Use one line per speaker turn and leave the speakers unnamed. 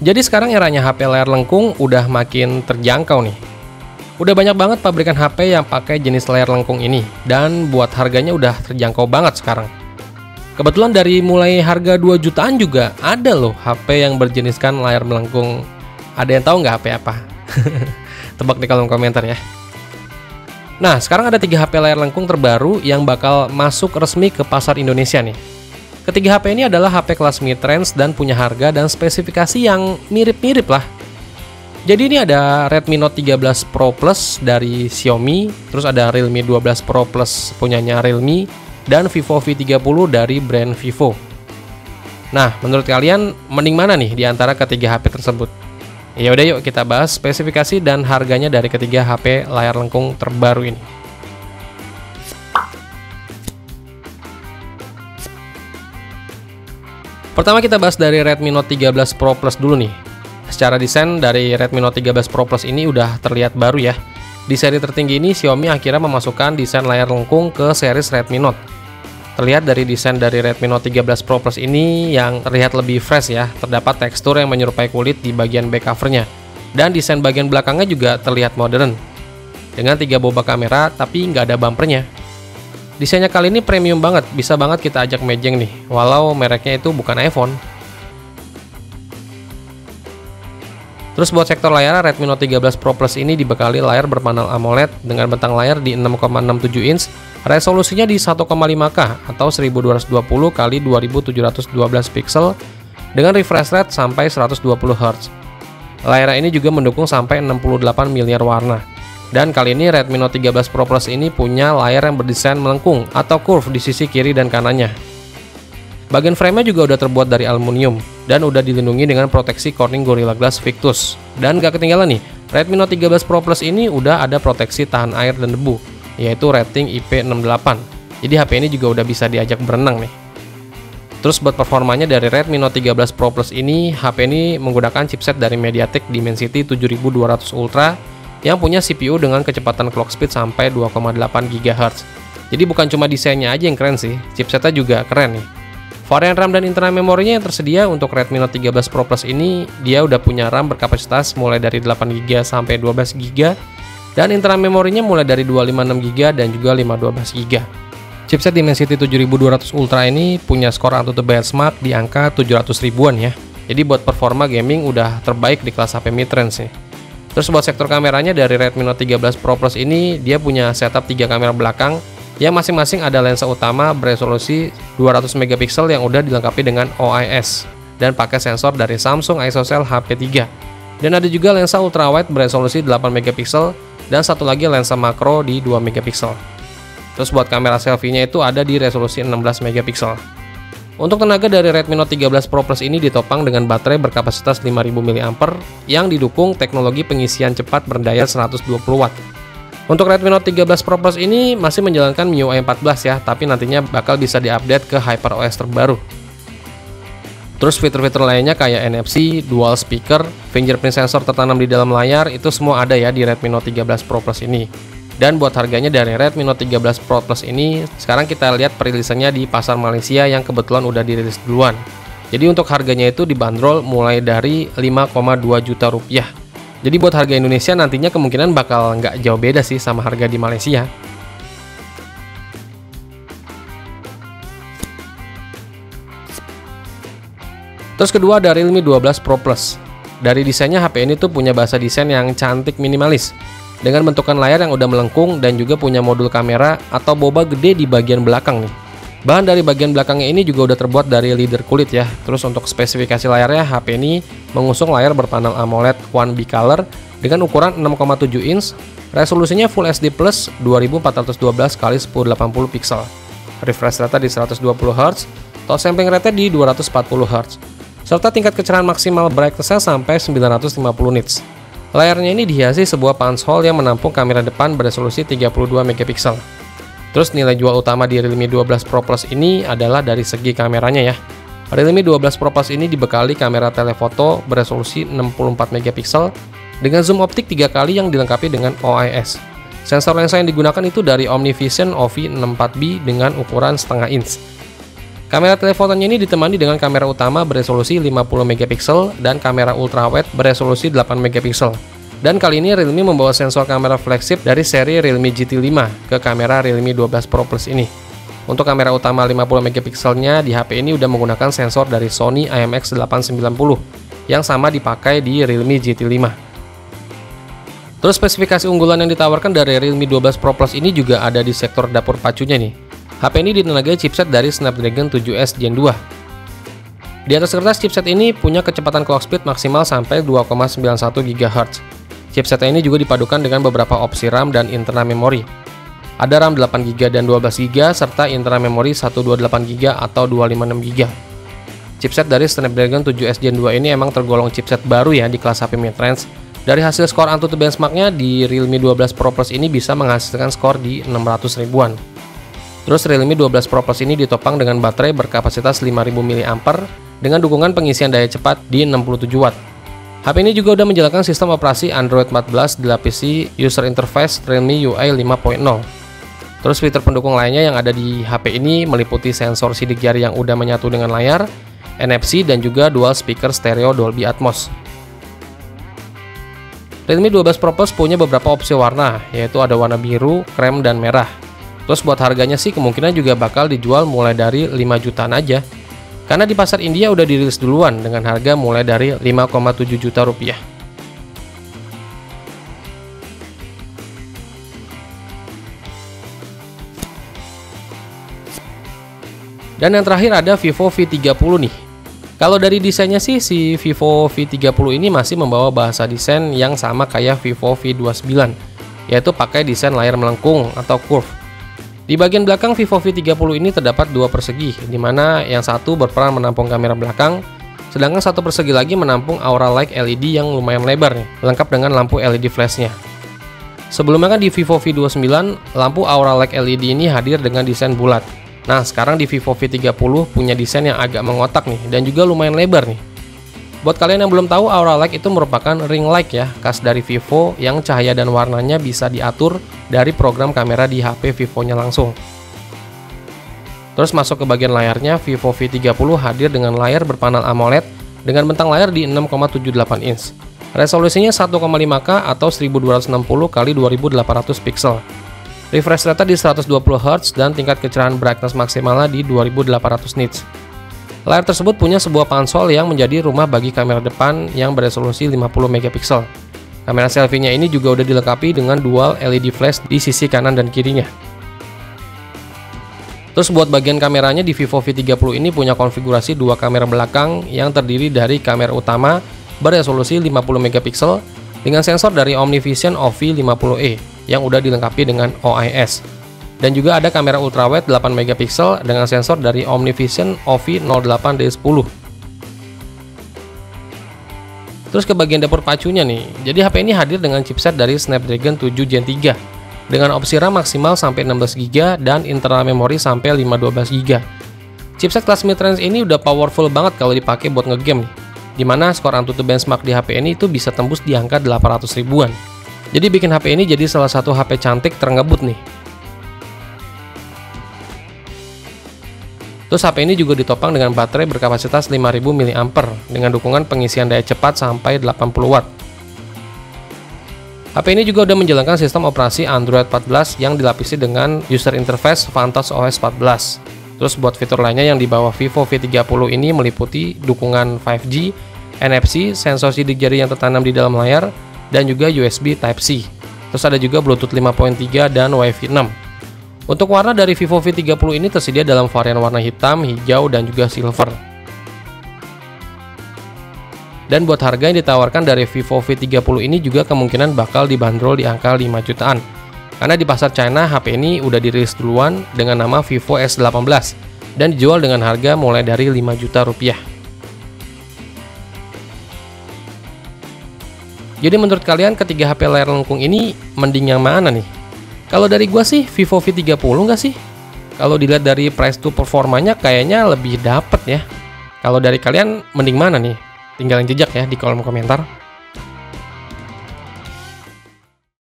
Jadi sekarang eranya HP layar lengkung udah makin terjangkau nih. Udah banyak banget pabrikan HP yang pakai jenis layar lengkung ini, dan buat harganya udah terjangkau banget sekarang. Kebetulan dari mulai harga 2 jutaan juga ada loh HP yang berjeniskan layar melengkung. Ada yang tahu nggak HP apa? Tebak di kolom komentar ya. Nah, sekarang ada 3 HP layar lengkung terbaru yang bakal masuk resmi ke pasar Indonesia nih. Ketiga HP ini adalah HP kelas mid-range dan punya harga dan spesifikasi yang mirip-mirip lah. Jadi ini ada Redmi Note 13 Pro Plus dari Xiaomi, terus ada Realme 12 Pro Plus punyanya Realme, dan Vivo V30 dari brand Vivo. Nah, menurut kalian mending mana nih di antara ketiga HP tersebut? Ya udah, yuk kita bahas spesifikasi dan harganya dari ketiga HP layar lengkung terbaru ini. Pertama kita bahas dari Redmi Note 13 Pro Plus dulu nih. Secara desain dari Redmi Note 13 Pro Plus ini udah terlihat baru ya. Di seri tertinggi ini Xiaomi akhirnya memasukkan desain layar lengkung ke series Redmi Note. Terlihat dari desain dari Redmi Note 13 Pro Plus ini yang terlihat lebih fresh ya. Terdapat tekstur yang menyerupai kulit di bagian back covernya. Dan desain bagian belakangnya juga terlihat modern. Dengan 3 boba kamera tapi nggak ada bumpernya. Desainnya kali ini premium banget, bisa banget kita ajak mejeng nih, walau mereknya itu bukan iPhone. Terus buat sektor layar, Redmi Note 13 Pro Plus ini dibekali layar berpanel AMOLED dengan bentang layar di 6,67 inch, resolusinya di 1,5K atau 1220 x 2712 pixel dengan refresh rate sampai 120 Hz. Layar ini juga mendukung sampai 68 miliar warna. Dan kali ini Redmi Note 13 Pro Plus ini punya layar yang berdesain melengkung atau curve di sisi kiri dan kanannya. Bagian frame-nya juga udah terbuat dari aluminium dan udah dilindungi dengan proteksi Corning Gorilla Glass Victus. Dan gak ketinggalan nih, Redmi Note 13 Pro Plus ini udah ada proteksi tahan air dan debu, yaitu rating IP68. Jadi HP ini juga udah bisa diajak berenang nih. Terus buat performanya dari Redmi Note 13 Pro Plus ini, HP ini menggunakan chipset dari MediaTek Dimensity 7200 Ultra yang punya CPU dengan kecepatan clock speed sampai 2,8 GHz. Jadi bukan cuma desainnya aja yang keren sih, chipsetnya juga keren nih. Varian RAM dan internal memorinya yang tersedia untuk Redmi Note 13 Pro Plus ini, dia udah punya RAM berkapasitas mulai dari 8GB sampai 12GB, dan internal memorinya mulai dari 256GB dan juga 512GB. Chipset Dimensity 7200 Ultra ini punya skor AnTuTu benchmark di angka 700 ribuan ya. Jadi buat performa gaming udah terbaik di kelas HP mid-range nih. Terus buat sektor kameranya dari Redmi Note 13 Pro Plus ini, dia punya setup 3 kamera belakang yang masing-masing ada lensa utama beresolusi 200 MP yang udah dilengkapi dengan OIS dan pakai sensor dari Samsung ISOCELL HP3. Dan ada juga lensa ultrawide beresolusi 8 MP dan satu lagi lensa makro di 2 MP. Terus buat kamera selfie-nya itu ada di resolusi 16 MP. Untuk tenaga dari Redmi Note 13 Pro Plus ini ditopang dengan baterai berkapasitas 5000 mAh yang didukung teknologi pengisian cepat berdaya 120 Watt. Untuk Redmi Note 13 Pro Plus ini masih menjalankan MIUI 14 ya, tapi nantinya bakal bisa diupdate ke HyperOS terbaru. Terus fitur-fitur lainnya kayak NFC, dual speaker, fingerprint sensor tertanam di dalam layar, itu semua ada ya di Redmi Note 13 Pro Plus ini. Dan buat harganya dari Redmi Note 13 Pro Plus ini, sekarang kita lihat perilisannya di pasar Malaysia yang kebetulan udah dirilis duluan. Jadi untuk harganya itu dibanderol mulai dari 5,2 juta rupiah. Jadi buat harga Indonesia nantinya kemungkinan bakal nggak jauh beda sih sama harga di Malaysia. Terus kedua ada Realme 12 Pro Plus. Dari desainnya HP ini tuh punya bahasa desain yang cantik minimalis, dengan bentukan layar yang udah melengkung dan juga punya modul kamera atau boba gede di bagian belakang nih. Bahan dari bagian belakangnya ini juga udah terbuat dari leather kulit ya. Terus untuk spesifikasi layarnya, HP ini mengusung layar berpanel AMOLED One Bicolor dengan ukuran 6,7 inch, resolusinya Full HD Plus 2412 x 1080 pixel. Refresh rate di 120 Hz, touch sampling rate di 240 Hz, serta tingkat kecerahan maksimal brightness sampai 950 nits. Layarnya ini dihiasi sebuah punch hole yang menampung kamera depan beresolusi 32 MP. Terus nilai jual utama di Realme 12 Pro Plus ini adalah dari segi kameranya ya. Realme 12 Pro Plus ini dibekali kamera telefoto beresolusi 64 MP dengan zoom optik 3 kali yang dilengkapi dengan OIS. Sensor lensa yang digunakan itu dari OmniVision OV64B dengan ukuran setengah inch. Kamera telefotonya ini ditemani dengan kamera utama beresolusi 50 megapiksel dan kamera ultrawide beresolusi 8 megapiksel. Dan kali ini Realme membawa sensor kamera flagship dari seri Realme GT5 ke kamera Realme 12 Pro Plus ini. Untuk kamera utama 50 megapikselnya di HP ini udah menggunakan sensor dari Sony IMX890 yang sama dipakai di Realme GT5. Terus spesifikasi unggulan yang ditawarkan dari Realme 12 Pro Plus ini juga ada di sektor dapur pacunya nih. HP ini ditenagai chipset dari Snapdragon 7S Gen 2. Di atas kertas chipset ini punya kecepatan clock speed maksimal sampai 2,91 GHz. Chipset ini juga dipadukan dengan beberapa opsi RAM dan internal memori. Ada RAM 8GB dan 12GB serta internal memori 128GB atau 256GB. Chipset dari Snapdragon 7S Gen 2 ini emang tergolong chipset baru ya di kelas HP mid-range. Dari hasil skor AnTuTu benchmarknya di Realme 12 Pro Plus ini bisa menghasilkan skor di 600 ribuan. Terus Realme 12 Pro Plus ini ditopang dengan baterai berkapasitas 5000 mAh dengan dukungan pengisian daya cepat di 67 Watt. HP ini juga udah menjalankan sistem operasi Android 14 dilapisi user interface Realme UI 5.0. Terus fitur pendukung lainnya yang ada di HP ini meliputi sensor sidik jari yang udah menyatu dengan layar, NFC dan juga dual speaker stereo Dolby Atmos. Realme 12 Pro Plus punya beberapa opsi warna, yaitu ada warna biru, krem, dan merah. Terus buat harganya sih kemungkinan juga bakal dijual mulai dari 5 jutaan aja. Karena di pasar India udah dirilis duluan dengan harga mulai dari 5,7 juta rupiah. Dan yang terakhir ada Vivo V30 nih. Kalau dari desainnya sih si Vivo V30 ini masih membawa bahasa desain yang sama kayak Vivo V29, yaitu pakai desain layar melengkung atau curve. Di bagian belakang Vivo V30 ini terdapat dua persegi, di mana yang satu berperan menampung kamera belakang, sedangkan satu persegi lagi menampung aura light LED yang lumayan lebar nih, lengkap dengan lampu LED flashnya. Sebelumnya kan di Vivo V29, lampu aura light LED ini hadir dengan desain bulat. Nah, sekarang di Vivo V30 punya desain yang agak mengotak nih, dan juga lumayan lebar nih. Buat kalian yang belum tahu, aura light itu merupakan ring light ya, khas dari Vivo yang cahaya dan warnanya bisa diatur dari program kamera di HP Vivo-nya langsung. Terus masuk ke bagian layarnya, Vivo V30 hadir dengan layar berpanel AMOLED dengan bentang layar di 6,78 inch. Resolusinya 1,5K atau 1260 x 2800 pixel. Refresh rate di 120 Hz dan tingkat kecerahan brightness maksimalnya di 2800 nits. Layar tersebut punya sebuah pansol yang menjadi rumah bagi kamera depan yang beresolusi 50 megapiksel. Kamera selfie-nya ini juga udah dilengkapi dengan dual LED flash di sisi kanan dan kirinya. Terus buat bagian kameranya di Vivo V30 ini punya konfigurasi dua kamera belakang yang terdiri dari kamera utama beresolusi 50 megapiksel dengan sensor dari OmniVision OV50E yang udah dilengkapi dengan OIS. Dan juga ada kamera ultrawide 8 megapiksel dengan sensor dari OmniVision OV08D10. Terus ke bagian dapur pacunya nih. Jadi HP ini hadir dengan chipset dari Snapdragon 7 Gen 3 dengan opsi RAM maksimal sampai 16GB dan internal memori sampai 512GB. Chipset kelas mid-range ini udah powerful banget kalau dipakai buat ngegame nih. Dimana skor AnTuTu benchmark di HP ini itu bisa tembus di angka 800 ribuan. Jadi bikin HP ini jadi salah satu HP cantik terengebut nih. Terus HP ini juga ditopang dengan baterai berkapasitas 5000 mAh dengan dukungan pengisian daya cepat sampai 80 Watt. HP ini juga udah menjalankan sistem operasi Android 14 yang dilapisi dengan user interface Vantage OS 14. Terus buat fitur lainnya yang dibawa Vivo V30 ini meliputi dukungan 5G, NFC, sensor sidik jari yang tertanam di dalam layar, dan juga USB Type-C. Terus ada juga Bluetooth 5.3 dan Wi-Fi 6. Untuk warna dari Vivo V30 ini tersedia dalam varian warna hitam, hijau, dan juga silver. Dan buat harga yang ditawarkan dari Vivo V30 ini juga kemungkinan bakal dibanderol di angka 5 jutaan. Karena di pasar China, HP ini udah dirilis duluan dengan nama Vivo S18 dan dijual dengan harga mulai dari 5 juta rupiah. Jadi menurut kalian ketiga HP layar lengkung ini mending yang mana nih? Kalau dari gua sih Vivo V30 nggak sih? Kalau dilihat dari price to performanya kayaknya lebih dapet ya. Kalau dari kalian mending mana nih? Tinggalin jejak ya di kolom komentar.